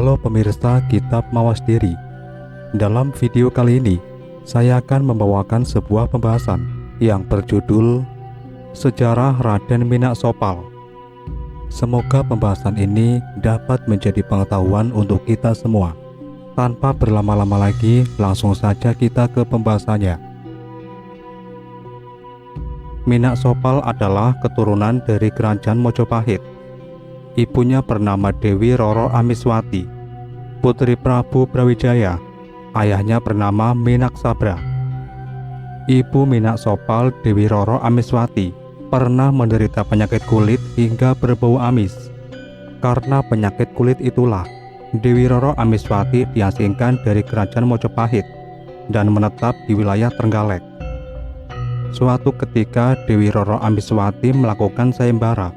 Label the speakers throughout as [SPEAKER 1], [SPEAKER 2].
[SPEAKER 1] Halo pemirsa Kitab Mawas Diri. Dalam video kali ini, saya akan membawakan sebuah pembahasan yang berjudul Sejarah Raden Minak Sopal. Semoga pembahasan ini dapat menjadi pengetahuan untuk kita semua. Tanpa berlama-lama lagi, langsung saja kita ke pembahasannya. Minak Sopal adalah keturunan dari Kerajaan Mojopahit. Ibunya bernama Dewi Roro Amiswati, putri Prabu Brawijaya. Ayahnya bernama Minak Sabra. Ibu Minak Sopal, Dewi Roro Amiswati, pernah menderita penyakit kulit hingga berbau amis. Karena penyakit kulit itulah, Dewi Roro Amiswati diasingkan dari Kerajaan Mojopahit dan menetap di wilayah Trenggalek. Suatu ketika Dewi Roro Amiswati melakukan sayembara.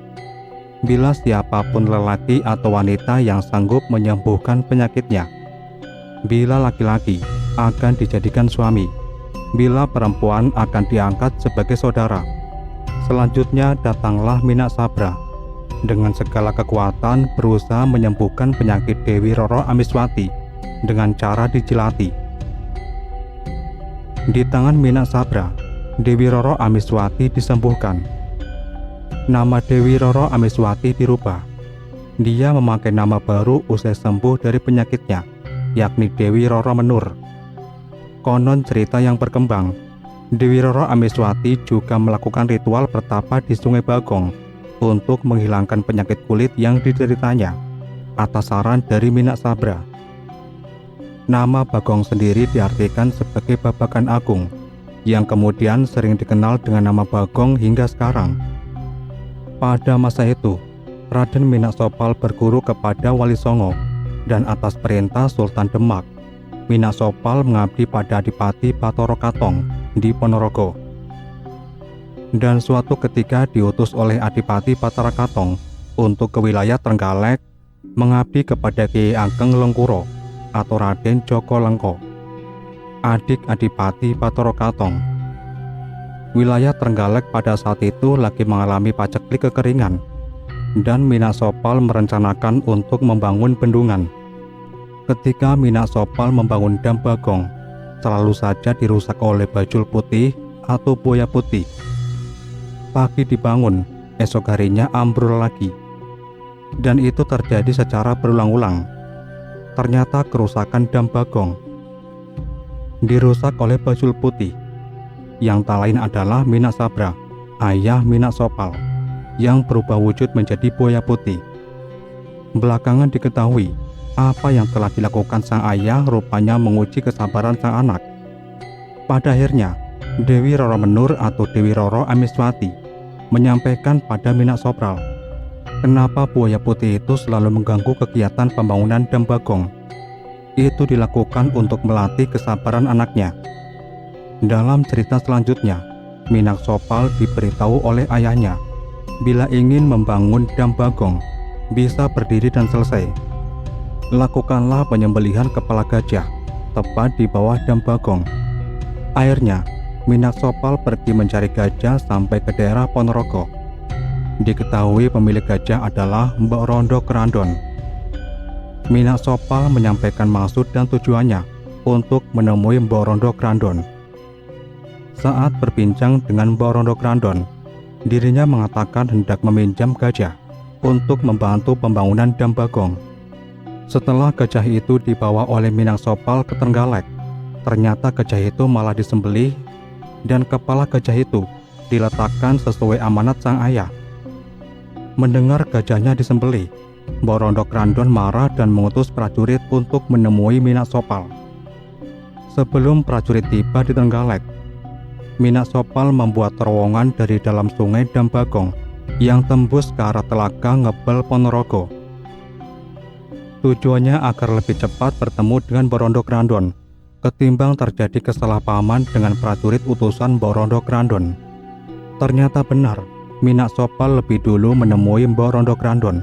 [SPEAKER 1] Bila siapapun lelaki atau wanita yang sanggup menyembuhkan penyakitnya. Bila laki-laki akan dijadikan suami. Bila perempuan akan diangkat sebagai saudara. Selanjutnya datanglah Minak Sabra. Dengan segala kekuatan berusaha menyembuhkan penyakit Dewi Roro Amiswati dengan cara dijilati. Di tangan Minak Sabra, Dewi Roro Amiswati disembuhkan. Nama Dewi Roro Amiswati dirubah. Dia memakai nama baru usai sembuh dari penyakitnya, yakni Dewi Roro Menur. Konon cerita yang berkembang, Dewi Roro Amiswati juga melakukan ritual bertapa di Sungai Bagong untuk menghilangkan penyakit kulit yang dideritanya, atas saran dari Minak Sabra. Nama Bagong sendiri diartikan sebagai Babakan Agung, yang kemudian sering dikenal dengan nama Bagong hingga sekarang. Pada masa itu, Raden Minak Sopal berguru kepada Wali Songo, dan atas perintah Sultan Demak, Minak Sopal mengabdi pada Adipati Bathara Katong di Ponorogo. Dan suatu ketika diutus oleh Adipati Bathara Katong untuk ke wilayah Trenggalek, mengabdi kepada Kiai Ageng Lengkuro atau Raden Joko Lengko, adik Adipati Bathara Katong. Wilayah Trenggalek pada saat itu lagi mengalami paceklik kekeringan, dan Minak Sopal merencanakan untuk membangun bendungan. Ketika Minak Sopal membangun dam Bagong, selalu saja dirusak oleh bajul putih atau buaya putih. Pagi dibangun, esok harinya ambrol lagi. Dan itu terjadi secara berulang-ulang. Ternyata kerusakan dam Bagong dirusak oleh bajul putih, yang tak lain adalah Minak Sabra, ayah Minak Sopal, yang berubah wujud menjadi buaya putih. Belakangan diketahui, apa yang telah dilakukan sang ayah rupanya menguji kesabaran sang anak. Pada akhirnya, Dewi Roro Menur atau Dewi Roro Amiswati menyampaikan pada Minak Sopal, kenapa buaya putih itu selalu mengganggu kegiatan pembangunan dam Bagong. Itu dilakukan untuk melatih kesabaran anaknya. Dalam cerita selanjutnya, Minak Sopal diberitahu oleh ayahnya, bila ingin membangun dam Bagong, bisa berdiri dan selesai, lakukanlah penyembelihan kepala gajah, tepat di bawah dam Bagong. Akhirnya, Minak Sopal pergi mencari gajah sampai ke daerah Ponorogo. Diketahui pemilik gajah adalah Mbok Rondo Krandon. Minak Sopal menyampaikan maksud dan tujuannya untuk menemui Mbok Rondo Krandon. Saat berbincang dengan Mbok Rondo Krandon, dirinya mengatakan hendak meminjam gajah untuk membantu pembangunan dam Bagong. Setelah gajah itu dibawa oleh Minak Sopal ke Trenggalek, ternyata gajah itu malah disembelih dan kepala gajah itu diletakkan sesuai amanat sang ayah. Mendengar gajahnya disembelih, Mbok Rondo Krandon marah dan mengutus prajurit untuk menemui Minak Sopal. Sebelum prajurit tiba di Trenggalek, Minak Sopal membuat terowongan dari dalam sungai dam Bagong yang tembus ke arah telaga Ngebel Ponorogo. Tujuannya agar lebih cepat bertemu dengan Mbok Rondo Krandon, ketimbang terjadi kesalahpahaman dengan prajurit utusan Mbok Rondo Krandon. Ternyata benar, Minak Sopal lebih dulu menemui Mbok Rondo Krandon.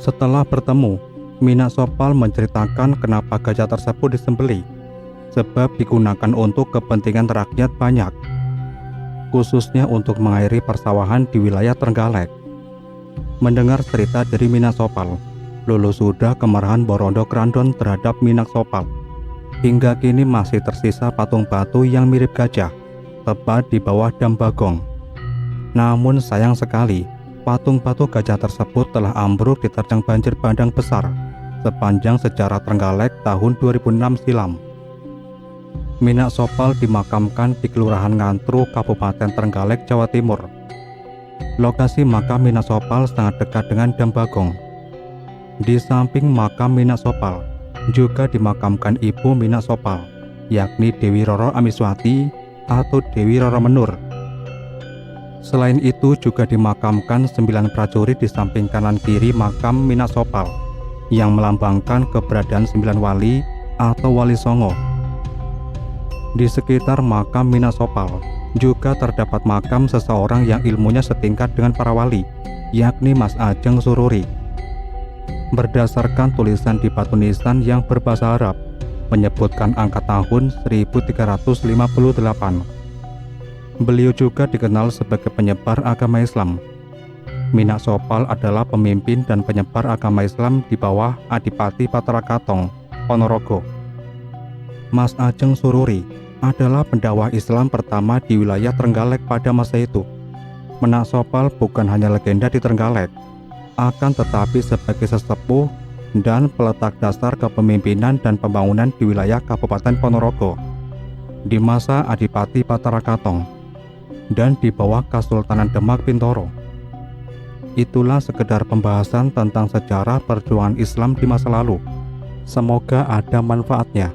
[SPEAKER 1] Setelah bertemu, Minak Sopal menceritakan kenapa gajah tersebut disembelih, sebab digunakan untuk kepentingan rakyat banyak, khususnya untuk mengairi persawahan di wilayah Trenggalek. Mendengar cerita dari Minak Sopal, lulu sudah kemarahan Borondo Krandon terhadap Minangkabau. Hingga kini masih tersisa patung batu yang mirip gajah, tepat di bawah Dam Bagong. Namun sayang sekali, patung batu gajah tersebut telah ambruk diterjang banjir bandang besar sepanjang sejarah Trenggalek tahun 2006 silam. Minangkabau dimakamkan di Kelurahan Ngantru, Kabupaten Trenggalek, Jawa Timur. Lokasi makam Minangkabau sangat dekat dengan Dam Bagong. Di samping makam Minangkabau juga dimakamkan ibu Minangkabau, yakni Dewi Roro Amiswati atau Dewi Roro Menur. Selain itu juga dimakamkan 9 prajurit di samping kanan kiri makam Minangkabau yang melambangkan keberadaan 9 wali atau wali songo. Di sekitar makam Minangkabau juga terdapat makam seseorang yang ilmunya setingkat dengan para wali, yakni Mas Ajeng Sururi. Berdasarkan tulisan di batu nisan yang berbahasa Arab, menyebutkan angka tahun 1358. Beliau juga dikenal sebagai penyebar agama Islam. Minangkabau adalah pemimpin dan penyebar agama Islam di bawah Adipati Patarakatong, Ponorogo. Mas Ajeng Sururi adalah pendakwah Islam pertama di wilayah Trenggalek pada masa itu. Minangkabau bukan hanya legenda di Trenggalek, akan tetapi sebagai sesepuh dan peletak dasar kepemimpinan dan pembangunan di wilayah Kabupaten Ponorogo di masa Adipati Patarakatong dan di bawah Kesultanan Demak Bintoro. Itulah sekedar pembahasan tentang sejarah perjuangan Islam di masa lalu. Semoga ada manfaatnya.